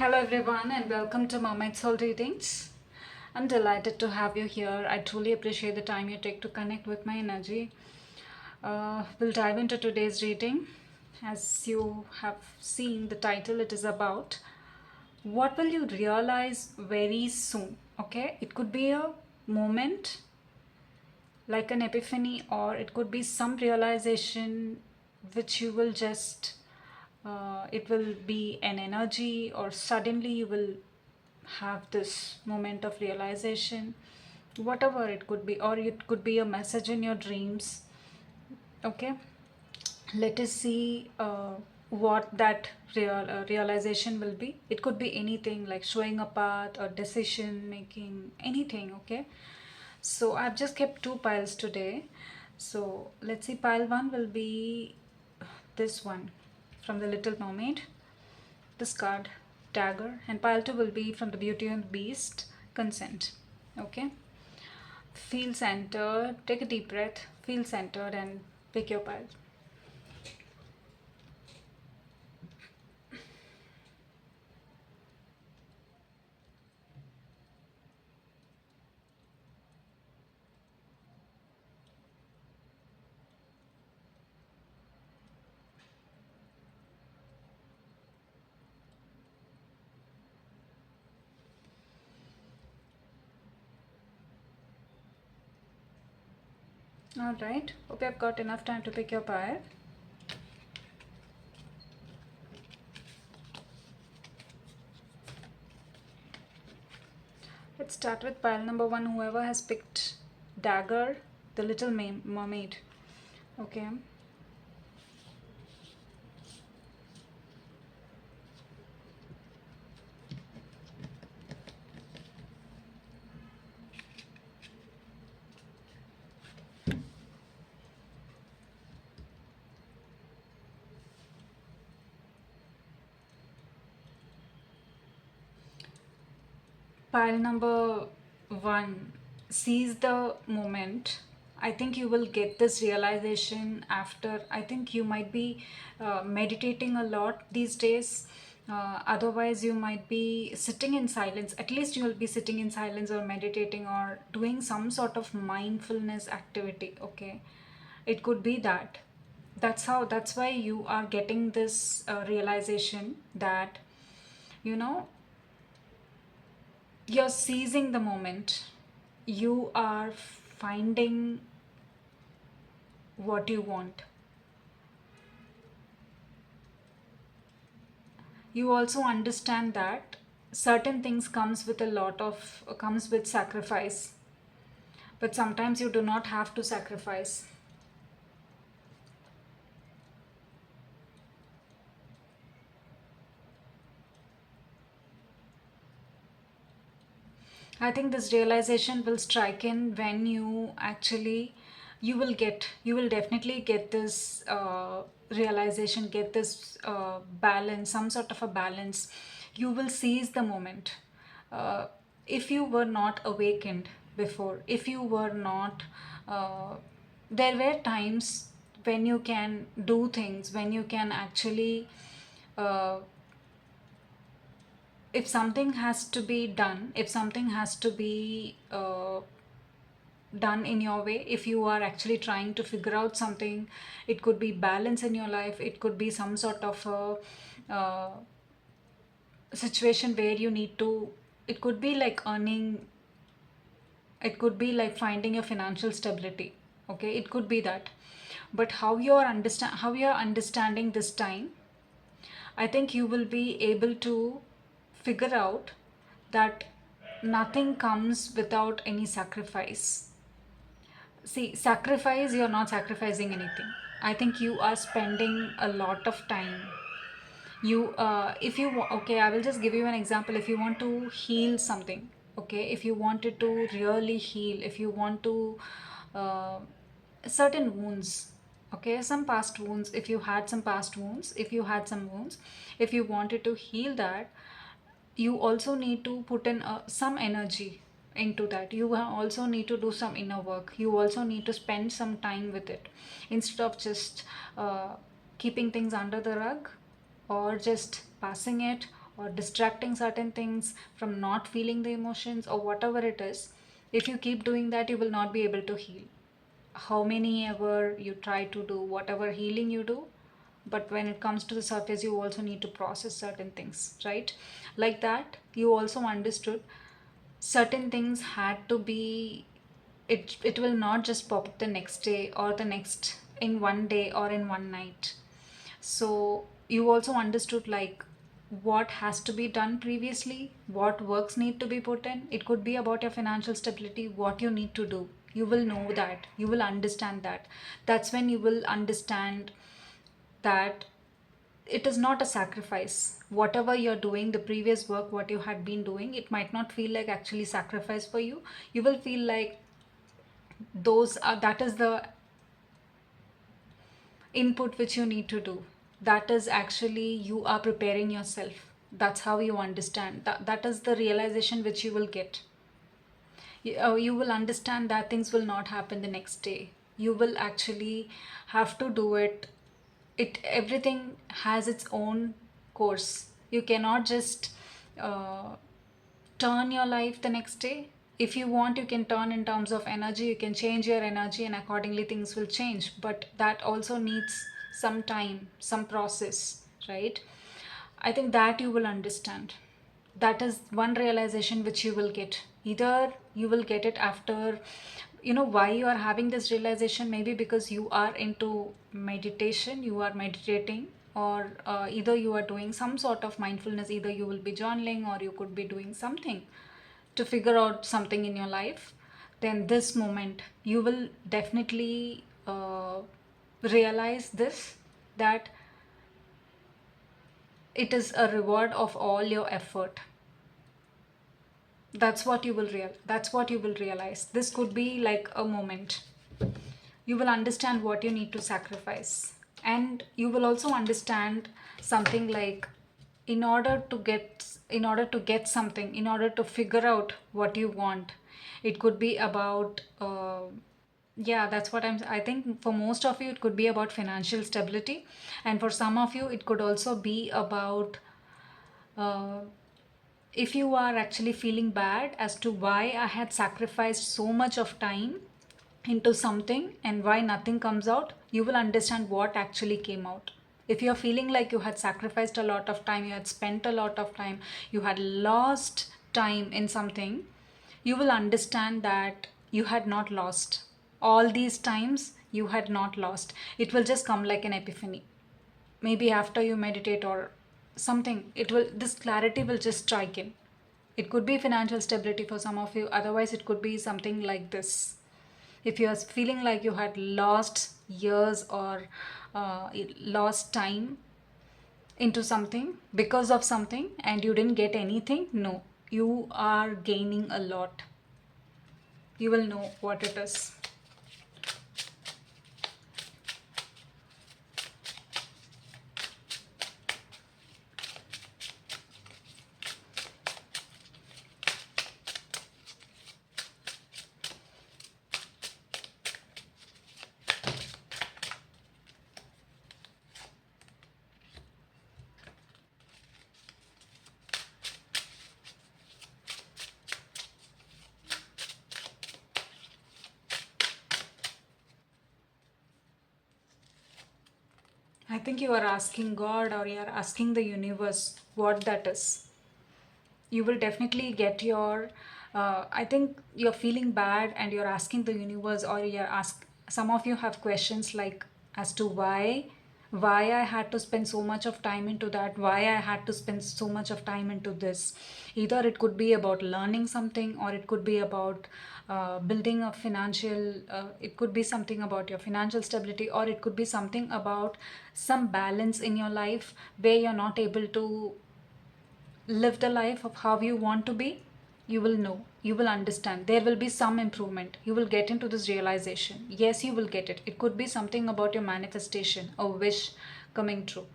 Hello everyone and welcome to Mermaid Soul Readings. I'm delighted to have you here. I truly appreciate the time you take to connect with my energy. We'll dive into today's reading. As you have seen the title, it is about what will you realize very soon. Okay, it could be a moment like an epiphany, or it could be some realization which you will just it will be an energy, or suddenly you will have this moment of realization, whatever it could be, or it could be a message in your dreams. Okay, let us see what that realization will be. It could be anything like showing a path or decision making, anything. Okay, so I've just kept two piles today. So let's see, pile one will be this one from the Little Mermaid, this card, dagger, and pile two will be from the Beauty and the Beast, consent. Okay, feel centered, take a deep breath, feel centered, and pick your pile. All right, hope you've got enough time to pick your pile. Let's start with pile number one. Whoever has picked dagger, the Little Mermaid. Okay. Pile number one, seize the moment. I think you will get this realization after. I think you might be meditating a lot these days. Otherwise, you might be sitting in silence. At least you will be sitting in silence or meditating or doing some sort of mindfulness activity. Okay, it could be that. That's why you are getting this realization that you know you're seizing the moment, you are finding what you want. You also understand that certain things comes with sacrifice, but sometimes you do not have to sacrifice. I think this realization will strike in when you actually, you will definitely get this realization, get this balance, some sort of a balance. You will seize the moment. Uh, if you were not awakened before, if you were not, there were times when you can do things, when you can actually uh, if something has to be done, if something has to be done in your way, if you are actually trying to figure out something, it could be balance in your life, it could be some sort of a situation where you need to, it could be like earning, it could be like finding your financial stability. Okay, it could be that. But how you are understanding this time, I think you will be able to figure out that nothing comes without any sacrifice. See, sacrifice, you're not sacrificing anything. I think you are spending a lot of time. If you, okay, I will just give you an example. If you want to heal something, okay, if you wanted to really heal, if you want to, uh, certain wounds, okay, some past wounds, if you had some past wounds, if you had some wounds, if you wanted to heal that, you also need to put in some energy into that. You also need to do some inner work, you also need to spend some time with it, instead of just keeping things under the rug, or just passing it, or distracting certain things, from not feeling the emotions or whatever it is, if you keep doing that, you will not be able to heal. How many ever you try to do whatever healing you do, but when it comes to the surface, you also need to process certain things, right? Like that, you also understood certain things had to be, it will not just pop up the next day or the next, in one day or in one night. So you also understood like what has to be done previously, what works need to be put in. It could be about your financial stability, what you need to do. You will know that, you will understand that. That's when you will understand that it is not a sacrifice. Whatever you're doing, the previous work, what you had been doing, it might not feel like actually sacrifice for you. You will feel like those are, that is the input which you need to do. That is actually you are preparing yourself. That's how you understand that. That is the realization which you will get. You will understand that things will not happen the next day. You will actually have to do it. It, everything has its own course. You cannot just uh, turn your life the next day. If you want, you can turn in terms of energy, you can change your energy, and accordingly things will change, but that also needs some time, some process, right? I think that you will understand. That is one realization which you will get. Either you will get it after, you know why you are having this realization, maybe because you are into meditation, you are meditating, or either you are doing some sort of mindfulness, either you will be journaling or you could be doing something to figure out something in your life. Then this moment you will definitely realize this, that it is a reward of all your effort. That's what you will realize. This could be like a moment. You will understand what you need to sacrifice, and you will also understand something like, in order to get something, in order to figure out what you want, it could be about yeah, that's what I think for most of you it could be about financial stability, and for some of you it could also be about uh, if you are actually feeling bad as to why I had sacrificed so much of time into something and why nothing comes out, you will understand what actually came out. If you're feeling like you had sacrificed a lot of time, you had spent a lot of time, you had lost time in something, you will understand that you had not lost. All these times you had not lost. It will just come like an epiphany. Maybe after you meditate or something, it will, this clarity will just strike in. It could be financial stability for some of you, otherwise it could be something like this. If you are feeling like you had lost years or lost time into something because of something and you didn't get anything, no, you are gaining a lot. You will know what it is. I think you are asking God or you are asking the universe what that is. You will definitely get your I think you're feeling bad and you're asking the universe, or you're ask, some of you have questions like as to why I had to spend so much of time into that, why I had to spend so much of time into this. Either it could be about learning something, or it could be about building a financial it could be something about your financial stability, or it could be something about some balance in your life where you're not able to live the life of how you want to be. You will know, you will understand, there will be some improvement. You will get into this realization. Yes, you will get it. It could be something about your manifestation, a wish coming true.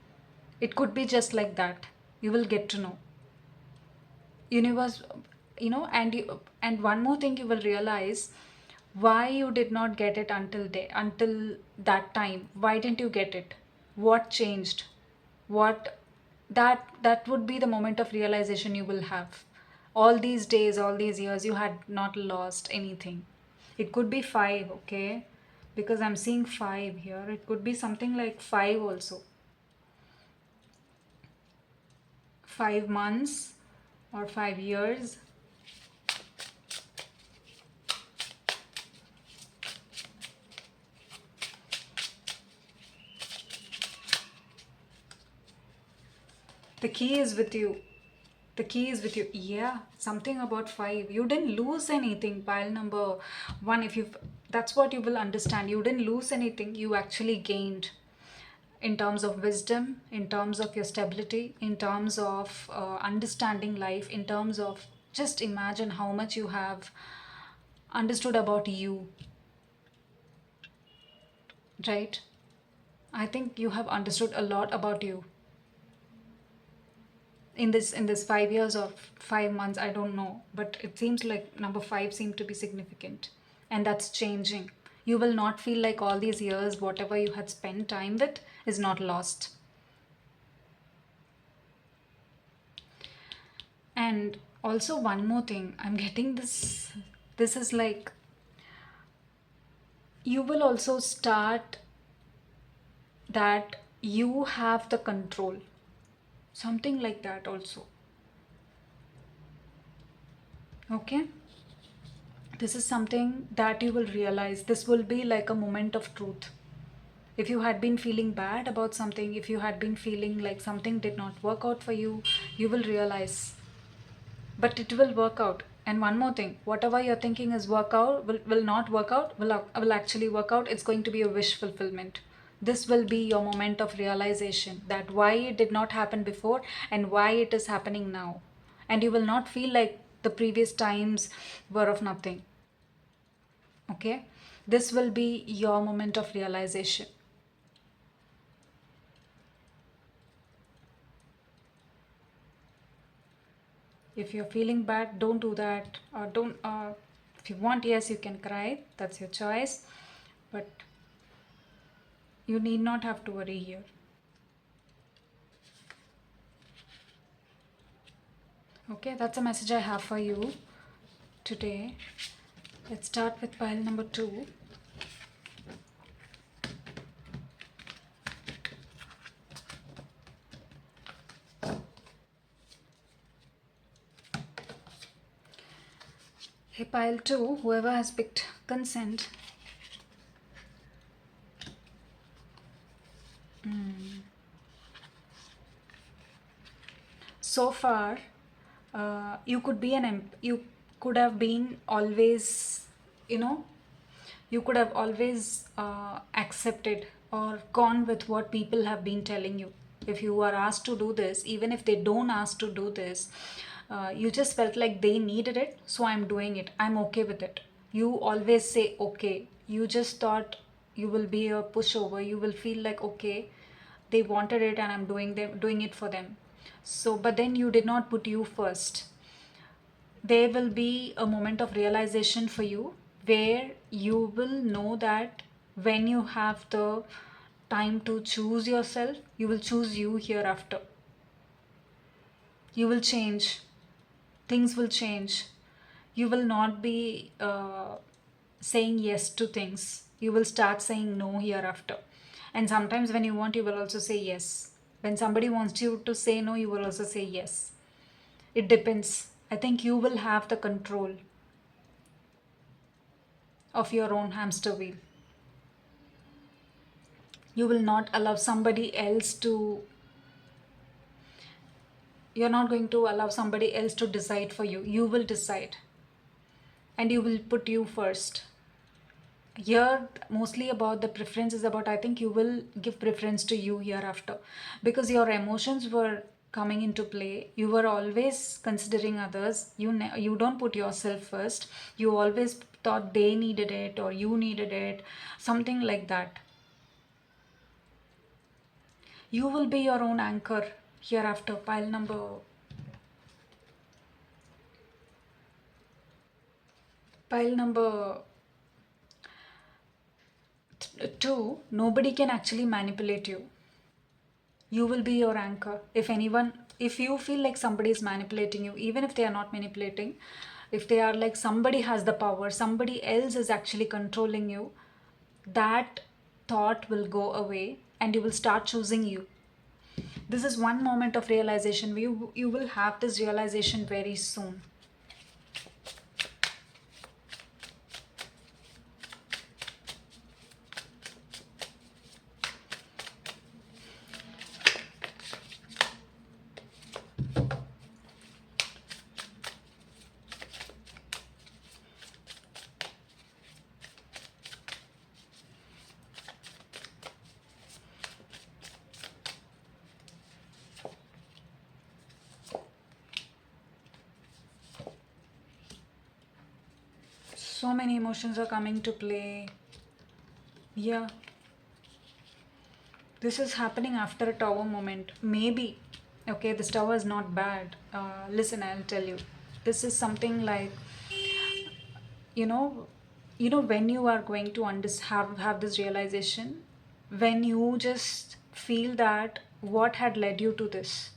It could be just like that. You will get to know universe, you know. And you, and one more thing you will realize, why you did not get it until day, until that time. Why didn't you get it? What changed? What That would be the moment of realization you will have. All these days, all these years, you had not lost anything. It could be five, okay, because I'm seeing five here. It could be something like five also. 5 months or 5 years. The key is with you. The key is with you. Yeah, something about five. You didn't lose anything, pile number one. If you, that's what you will understand. You didn't lose anything. You actually gained in terms of wisdom, in terms of your stability, in terms of understanding life, in terms of just imagine how much you have understood about you, right? I think you have understood a lot about you in this 5 years or 5 months. I don't know, but it seems like number five seemed to be significant, and that's changing. You will not feel like all these years whatever you had spent time with is not lost. And also one more thing, I'm getting this is like you will also start that you have the control, something like that also. Okay, this is something that you will realize. This will be like a moment of truth. If you had been feeling bad about something, if you had been feeling like something did not work out for you, you will realize, but it will work out. And one more thing, whatever you're thinking is work out will not work out, will actually work out. It's going to be a wish fulfillment. This will be your moment of realization that why it did not happen before and why it is happening now. And you will not feel like the previous times were of nothing. Okay, this will be your moment of realization. If you're feeling bad, don't do that. Or don't if you want, yes, you can cry, that's your choice, but you need not have to worry here. Okay, that's a message I have for you today. Let's start with pile number two. Hey, pile two, whoever has picked consent. So far, you could be you could have been always, you know, you could have always accepted or gone with what people have been telling you. If you are asked to do this, even if they don't ask to do this, you just felt like they needed it, so I'm doing it, I'm okay with it. You always say okay. You just thought you will be a pushover. You will feel like okay, they wanted it and I'm doing it for them. So but then you did not put you first. There will be a moment of realization for you where you will know that when you have the time to choose yourself, you will choose you hereafter. You will change, things will change. You will not be saying yes to things. You will start saying no hereafter. And sometimes when you want, you will also say yes. When somebody wants you to say no, you will also say yes. It depends. I think you will have the control of your own hamster wheel. You will not allow somebody else to, you're not going to allow somebody else to decide for you. You will decide and you will put you first. Here mostly about the preference is about, I think you will give preference to you hereafter, because your emotions were coming into play. You were always considering others. You don't put yourself first. You always thought they needed it or you needed it, something like that. You will be your own anchor hereafter. Pile number two, nobody can actually manipulate you. You will be your anchor. If anyone, if you feel like somebody is manipulating you, even if they are not manipulating, if they are like somebody has the power, somebody else is actually controlling you, that thought will go away and you will start choosing you. This is one moment of realization. You will have this realization very soon. So many emotions are coming to play. Yeah, this is happening after a tower moment. Maybe, okay, this tower is not bad. Listen, I'll tell you. This is something like, you know, when you are going to have this realization, when you just feel that what had led you to this,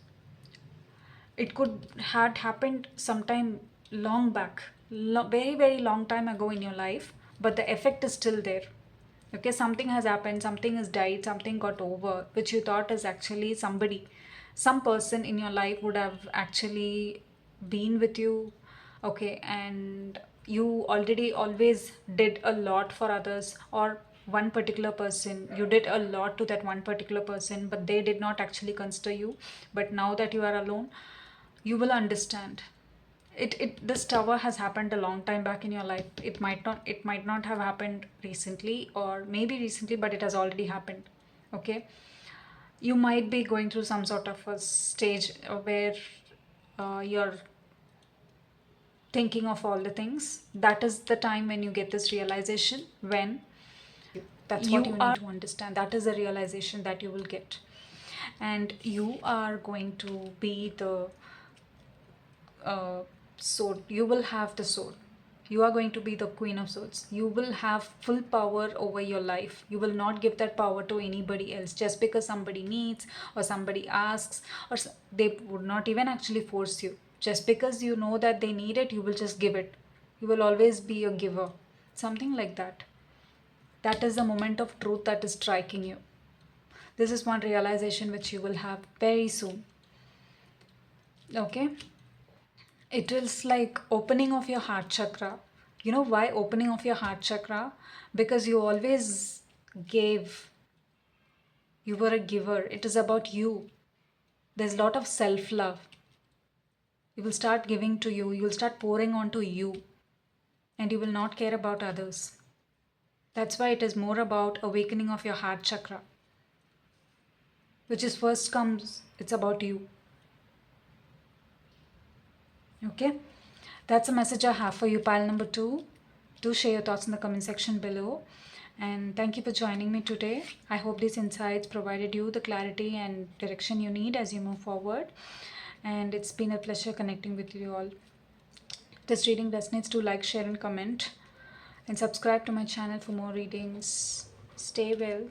it could had happened sometime long back, very very long time ago in your life, but the effect is still there. Okay, something has happened, something has died, something got over, which you thought is actually somebody, some person in your life would have actually been with you. Okay, and you already always did a lot for others, or one particular person, you did a lot to that one particular person, but they did not actually consider you. But now that you are alone, you will understand. It this tower has happened a long time back in your life. It might not have happened recently, or maybe recently, but it has already happened. Okay, you might be going through some sort of a stage where you're thinking of all the things. That is the time when you get this realization, when that's what you need to understand. That is the realization that you will get, and you are going to be the sword. You will have the sword. You are going to be the queen of swords. You will have full power over your life. You will not give that power to anybody else just because somebody needs, or somebody asks, or they would not even actually force you. Just because you know that they need it, you will just give it. You will always be a giver, something like that. That is the moment of truth that is striking you. This is one realization which you will have very soon. Okay, it is like opening of your heart chakra. You know why opening of your heart chakra? Because you always gave. You were a giver. It is about you. There's a lot of self love. You will start giving to you. You will start pouring onto you. And you will not care about others. That's why it is more about awakening of your heart chakra. Which is first comes, it's about you. Okay? That's a message I have for you, pile number 2. Do share your thoughts in the comment section below. And thank you for joining me today. I hope these insights provided you the clarity and direction you need as you move forward. And it's been a pleasure connecting with you all. This reading resonates, to like, share, and comment. And subscribe to my channel for more readings. Stay well.